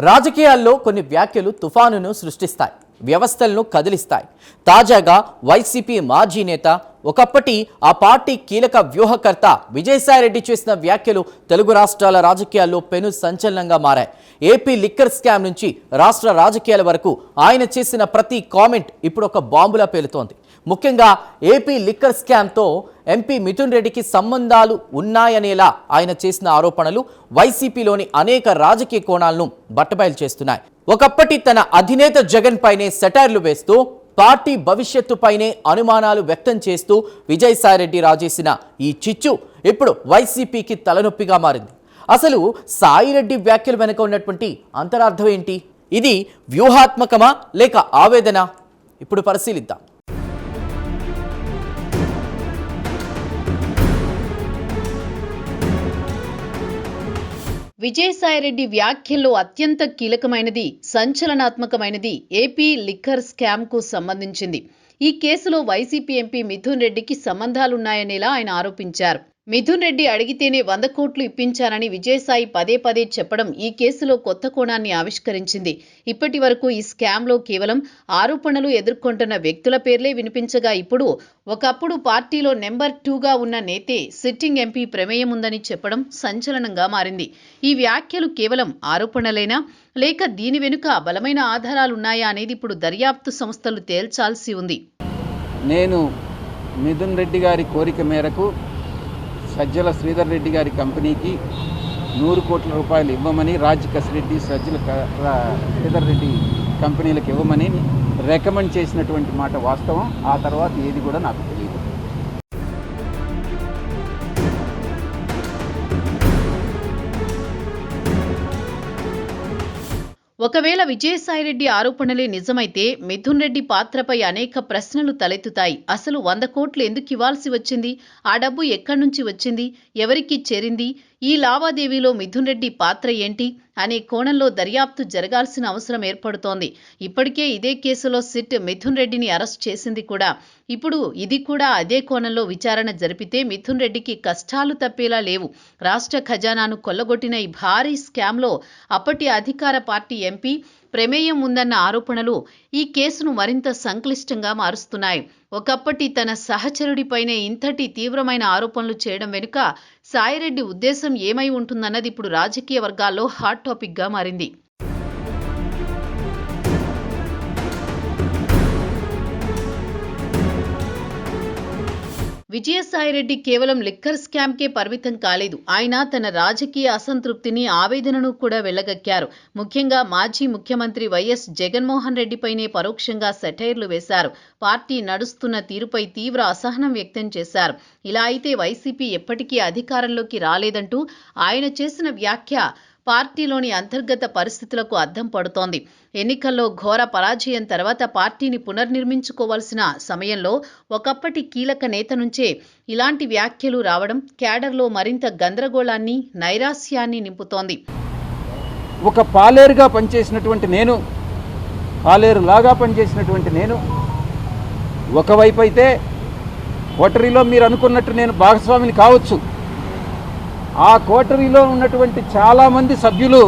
రాజకీయాల్లో కొన్ని వ్యాఖ్యలు తుఫానును సృష్టిస్తాయి, వ్యవస్థలను కదిలిస్తాయి. తాజాగా వైసీపీ మాజీ నేత, ఒకప్పటి ఆ పార్టీ కీలక వ్యూహకర్త విజయసాయిరెడ్డి చేసిన వ్యాఖ్యలు తెలుగు రాష్ట్రాల రాజకీయాల్లో పెను సంచలనంగా మారాయి. ఏపీ లిక్కర్ స్కామ్ నుంచి రాష్ట్ర రాజకీయాల వరకు ఆయన చేసిన ప్రతి కామెంట్ ఇప్పుడు ఒక బాంబులా పేలుతోంది. ముఖ్యంగా ఏపీ లిక్కర్ స్కామ్తో ఎంపీ మిథున్ రెడ్డికి సంబంధాలు ఉన్నాయనేలా ఆయన చేసిన ఆరోపణలు వైసీపీలోని అనేక రాజకీయ కోణాలను బట్టబయలు చేస్తున్నాయి. ఒకప్పటి తన అధినేత జగన్ పైనే సెటైర్లు వేస్తూ పార్టీ భవిష్యత్తుపైనే అనుమానాలు వ్యక్తం చేస్తూ విజయసాయిరెడ్డి రాజేసిన ఈ చిచ్చు ఇప్పుడు వైసీపీకి తలనొప్పిగా మారింది. అసలు సాయిరెడ్డి వ్యాఖ్యల వెనుక ఉన్నటువంటి అంతరార్థం ఏంటి? ఇది వ్యూహాత్మకమా లేక ఆవేదన? ఇప్పుడు పరిశీలిద్దాం. విజయసాయిరెడ్డి వ్యాఖ్యల్లో అత్యంత కీలకమైనది, సంచలనాత్మకమైనది ఏపీ లిక్కర్ స్కామ్ కు సంబంధించింది. ఈ కేసులో వైసీపీ ఎంపీ మిథున్ రెడ్డికి సంబంధాలున్నాయనేలా ఆయన ఆరోపించారు. మిథున్ రెడ్డి అడిగితేనే 100 కోట్లు ఇప్పించానని విజయసాయి పదే పదే చెప్పడం ఈ కేసులో కొత్త కోణాన్ని ఆవిష్కరించింది. ఇప్పటి వరకు ఈ స్కామ్లో కేవలం ఆరోపణలు ఎదుర్కొంటున్న వ్యక్తుల పేర్లే వినిపించగా ఇప్పుడు ఒకప్పుడు పార్టీలో నెంబర్ 2గా ఉన్న నేతే సిట్టింగ్ ఎంపీ ప్రమేయం ఉందని చెప్పడం సంచలనంగా మారింది. ఈ వ్యాఖ్యలు కేవలం ఆరోపణలేనా లేక దీని వెనుక బలమైన ఆధారాలున్నాయా అనేది ఇప్పుడు దర్యాప్తు సంస్థలు తేల్చాల్సి ఉంది. నేను మిథున్ రెడ్డి గారి కోరిక మేరకు సజ్జల శ్రీధర్ రెడ్డి గారి కంపెనీకి 100 కోట్ల రూపాయలు ఇవ్వమని, రాజ్ కసిరెడ్డి, సజ్జల శ్రీధర్ రెడ్డి కంపెనీలకు ఇవ్వమని రికమెండ్ చేసినటువంటి మాట వాస్తవం. ఆ తర్వాత ఏది కూడా నాకు తెలియదు. ఒకవేళ విజయసాయిరెడ్డి ఆరోపణలే నిజమైతే మిథున్ రెడ్డి పాత్రపై అనేక ప్రశ్నలు తలెత్తుతాయి. అసలు 100 కోట్లు ఎందుకు ఇవ్వాల్సి వచ్చింది? ఆ డబ్బు ఎక్కడి నుంచి వచ్చింది? ఎవరికి చేరింది? ఈ లావాదేవీలో మిథున్ రెడ్డి పాత్ర ఏంటి అనే కోణంలో దర్యాప్తు జరగాల్సిన అవసరం ఏర్పడుతోంది. ఇప్పటికే ఇదే కేసులో సిట్ మిథున్ రెడ్డిని అరెస్ట్ చేసింది కూడా. ఇప్పుడు ఇది కూడా అదే కోణంలో విచారణ జరిపితే మిథున్ రెడ్డికి కష్టాలు తప్పేలా లేవు. రాష్ట్ర ఖజానాను కొల్లగొట్టిన ఈ భారీ స్కామ్లో అప్పటి అధికార పార్టీ ఎంపీ ప్రమేయం ఉందన్న ఆరోపణలు ఈ కేసును మరింత సంక్లిష్టంగా మారుస్తున్నాయి. ఒకప్పటి తన సహచరుడిపైనే ఇంతటి తీవ్రమైన ఆరోపణలు చేయడం వెనుక సాయిరెడ్డి ఉద్దేశం ఏమై ఉంటుందన్నది ఇప్పుడు రాజకీయ వర్గాల్లో హాట్ టాపిక్గా మారింది. విజయసాయిరెడ్డి కేవలం లిక్కర్ స్కామ్కే పరిమితం కాలేదు. ఆయన తన రాజకీయ అసంతృప్తిని, ఆవేదనను కూడా వెళ్లగక్కారు. ముఖ్యంగా మాజీ ముఖ్యమంత్రి వైఎస్ జగన్మోహన్ రెడ్డిపైనే పరోక్షంగా సెటైర్లు వేశారు. పార్టీ నడుస్తున్న తీరుపై తీవ్ర అసహనం వ్యక్తం చేశారు. ఇలా అయితే వైసీపీ ఎప్పటికీ అధికారంలోకి రాలేదంటూ ఆయన చేసిన వ్యాఖ్య పార్టీలోని అంతర్గత పరిస్థితులకు అద్దం పడుతోంది. ఎన్నికల్లో ఘోర పరాజయం తర్వాత పార్టీని పునర్నిర్మించుకోవాల్సిన సమయంలో ఒకప్పటి కీలక నేత నుంచే ఇలాంటి వ్యాఖ్యలు రావడం క్యాడర్లో మరింత గందరగోళాన్ని, నైరాస్యాన్ని నింపుతోంది. ఒక పాలేరుగా పనిచేసినటువంటి నేను, పాలేరులాగా పనిచేసినటువంటి నేను, ఒకవైపు అయితే కోటరీలో మీరు అనుకున్నట్టు నేను భాగస్వామిని కావచ్చు. ఆ కోటరీలో ఉన్నటువంటి చాలామంది సభ్యులు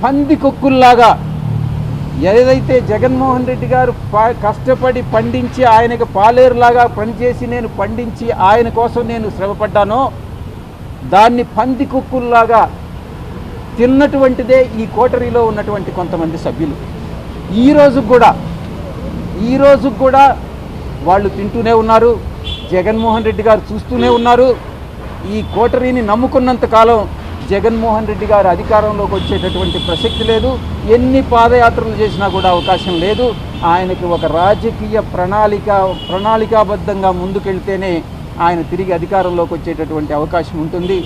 పందికొక్కుల్లాగా ఏదైతే జగన్మోహన్ రెడ్డి గారు కష్టపడి పండించి ఆయనకు పాలేరులాగా పనిచేసి నేను పండించి ఆయన కోసం నేను శ్రమపడ్డానో దాన్ని పందికొక్కుల్లాగా తిన్నటువంటిదే ఈ కోటరీలో ఉన్నటువంటి కొంతమంది సభ్యులు. ఈ రోజు కూడా వాళ్ళు తింటూనే ఉన్నారు. జగన్మోహన్ రెడ్డి గారు చూస్తూనే ఉన్నారు. ఈ కోటరీని నమ్ముకున్నంత కాలం జగన్మోహన్ రెడ్డి గారు అధికారంలోకి వచ్చేటటువంటి ప్రసక్తి లేదు. ఎన్ని పాదయాత్రలు చేసినా కూడా అవకాశం లేదు. ఆయనకి ఒక రాజకీయ ప్రణాళికాబద్ధంగా ముందుకెళ్తేనే ఆయన తిరిగి అధికారంలోకి వచ్చేటటువంటి అవకాశం ఉంటుంది.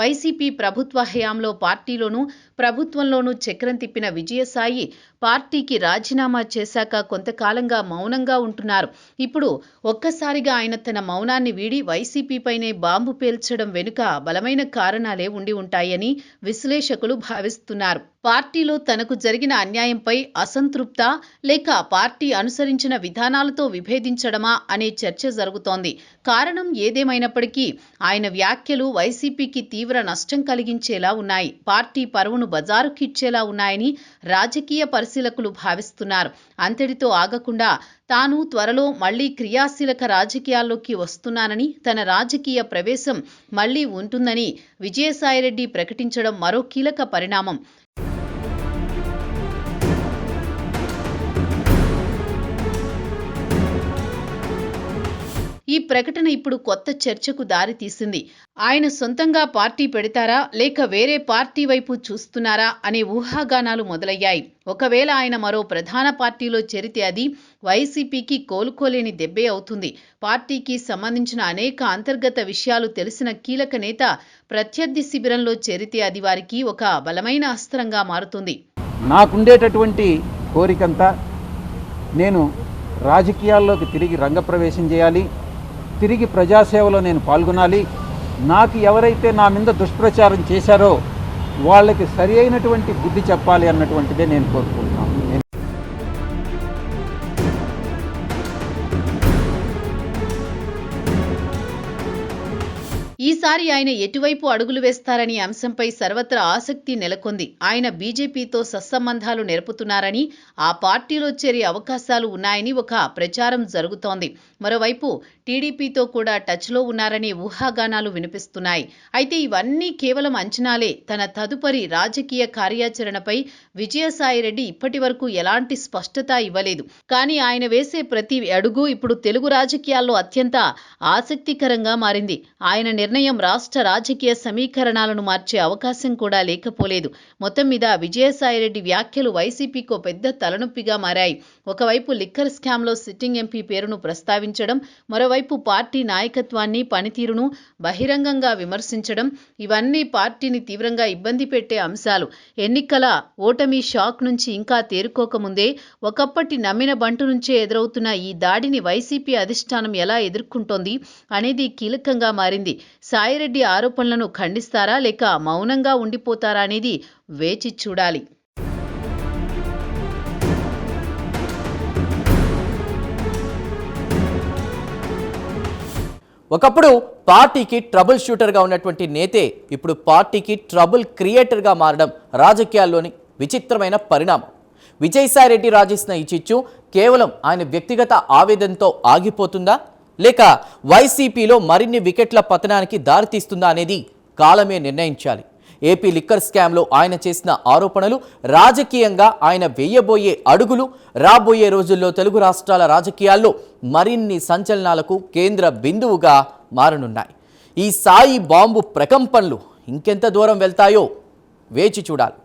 వైసీపీ ప్రభుత్వ హయాంలో పార్టీలోనూ ప్రభుత్వంలోనూ చక్రం తిప్పిన విజయసాయి పార్టీకి రాజీనామా చేశాక కొంతకాలంగా మౌనంగా ఉంటున్నారు. ఇప్పుడు ఒక్కసారిగా ఆయన తన మౌనాన్ని వీడి వైసీపీపైనే బాంబు పేల్చడం వెనుక బలమైన కారణాలే ఉండి ఉంటాయని విశ్లేషకులు భావిస్తున్నారు. పార్టీలో తనకు జరిగిన అన్యాయంపై అసంతృప్త లేక పార్టీ అనుసరించిన విధానాలతో విభేదించడమా అనే చర్చ జరుగుతోంది. కారణం ఏదేమైనప్పటికీ ఆయన వ్యాఖ్యలు వైసీపీకి తీవ్ర నష్టం కలిగించేలా ఉన్నాయి. పార్టీ పరువును బజారుకిచ్చేలా ఉన్నాయని రాజకీయ పరిశీలకులు భావిస్తున్నారు. అంతటితో ఆగకుండా తాను త్వరలో మళ్లీ క్రియాశీలక రాజకీయాల్లోకి వస్తున్నానని, తన రాజకీయ ప్రవేశం మళ్లీ ఉంటుందని విజయసాయిరెడ్డి ప్రకటించడం మరో కీలక పరిణామం. ఈ ప్రకటన ఇప్పుడు కొత్త చర్చకు దారి తీసింది. ఆయన సొంతంగా పార్టీ పెడతారా లేక వేరే పార్టీ వైపు చూస్తున్నారా అనే ఊహాగానాలు మొదలయ్యాయి. ఒకవేళ ఆయన మరో ప్రధాన పార్టీలో చేరితే అది వైసీపీకి కోలుకోలేని దెబ్బే అవుతుంది. పార్టీకి సంబంధించిన అనేక అంతర్గత విషయాలు తెలిసిన కీలక నేత ప్రత్యర్థి శిబిరంలో చేరితే అది వారికి ఒక బలమైన అస్త్రంగా మారుతుంది. నాకుండేటటువంటి కోరికంతా నేను రాజకీయాల్లోకి తిరిగి రంగప్రవేశం చేయాలి, తిరిగి ప్రజాసేవలో నేను పాల్గొనాలి. నాకు ఎవరైతే నా మీద దుష్ప్రచారం చేశారో వాళ్ళకి సరి అయినటువంటి బుద్ధి చెప్పాలి అన్నటువంటిదే నేను కోరుకుంటున్నాను. ఈసారి ఆయన ఎటువైపు అడుగులు వేస్తారనే అంశంపై సర్వత్రా ఆసక్తి నెలకొంది. ఆయన బీజేపీతో సత్సంబంధాలు నెరపుతున్నారని, ఆ పార్టీలో చేరే అవకాశాలు ఉన్నాయని ఒక ప్రచారం జరుగుతోంది. మరోవైపు టీడీపీతో కూడా టచ్లో ఉన్నారనే ఊహాగానాలు వినిపిస్తున్నాయి. అయితే ఇవన్నీ కేవలం అంచనాలే. తన తదుపరి రాజకీయ కార్యాచరణపై విజయసాయిరెడ్డి ఇప్పటి వరకు ఎలాంటి స్పష్టత ఇవ్వలేదు. కానీ ఆయన వేసే ప్రతి అడుగు ఇప్పుడు తెలుగు రాజకీయాల్లో అత్యంత ఆసక్తికరంగా మారింది. ఆయన నిర్ణయం రాష్ట్ర రాజకీయ సమీకరణాలను మార్చే అవకాశం కూడా లేకపోలేదు. మొత్తం మీద విజయసాయిరెడ్డి వ్యాఖ్యలు వైసీపీకో పెద్ద తలనొప్పిగా మారాయి. ఒకవైపు లిక్కర్ స్కామ్లో సిట్టింగ్ ఎంపీ పేరును ప్రస్తావించడం, మరోవైపు పార్టీ నాయకత్వాన్ని, పనితీరును బహిరంగంగా విమర్శించడం, ఇవన్నీ పార్టీని తీవ్రంగా ఇబ్బంది పెట్టే అంశాలు. ఎన్నికల ఓటమి షాక్ నుంచి ఇంకా తేరుకోకముందే ఒకప్పటి నమ్మిన బంటు నుంచే ఎదురవుతున్న ఈ దాడిని వైసీపీ అధిష్టానం ఎలా ఎదుర్కొంటోంది అనేది కీలకంగా మారింది. సాయిరెడ్డి ఆరోపణలను ఖండిస్తారా లేక మౌనంగా ఉండిపోతారా అనేది వేచి చూడాలి. ఒకప్పుడు పార్టీకి ట్రబుల్ షూటర్గా ఉన్నటువంటి నేతే ఇప్పుడు పార్టీకి ట్రబుల్ క్రియేటర్గా మారడం రాజకీయాల్లోని విచిత్రమైన పరిణామం. విజయసాయిరెడ్డి రాజేసిన ఈ చిచ్చు కేవలం ఆయన వ్యక్తిగత ఆవేదనతో ఆగిపోతుందా లేక వైసీపీలో మరిన్ని వికెట్ల పతనానికి దారితీస్తుందా అనేది కాలమే నిర్ణయించాలి. ఏపీ లిక్కర్ స్కామ్లో ఆయన చేసిన ఆరోపణలు, రాజకీయంగా ఆయన వేయబోయే అడుగులు రాబోయే రోజుల్లో తెలుగు రాష్ట్రాల రాజకీయాల్లో మరిన్ని సంచలనాలకు కేంద్ర బిందువుగా మారనున్నాయి. ఈ సాయి బాంబు ప్రకంపనలు ఇంకెంత దూరం వెళ్తాయో వేచి చూడాలి.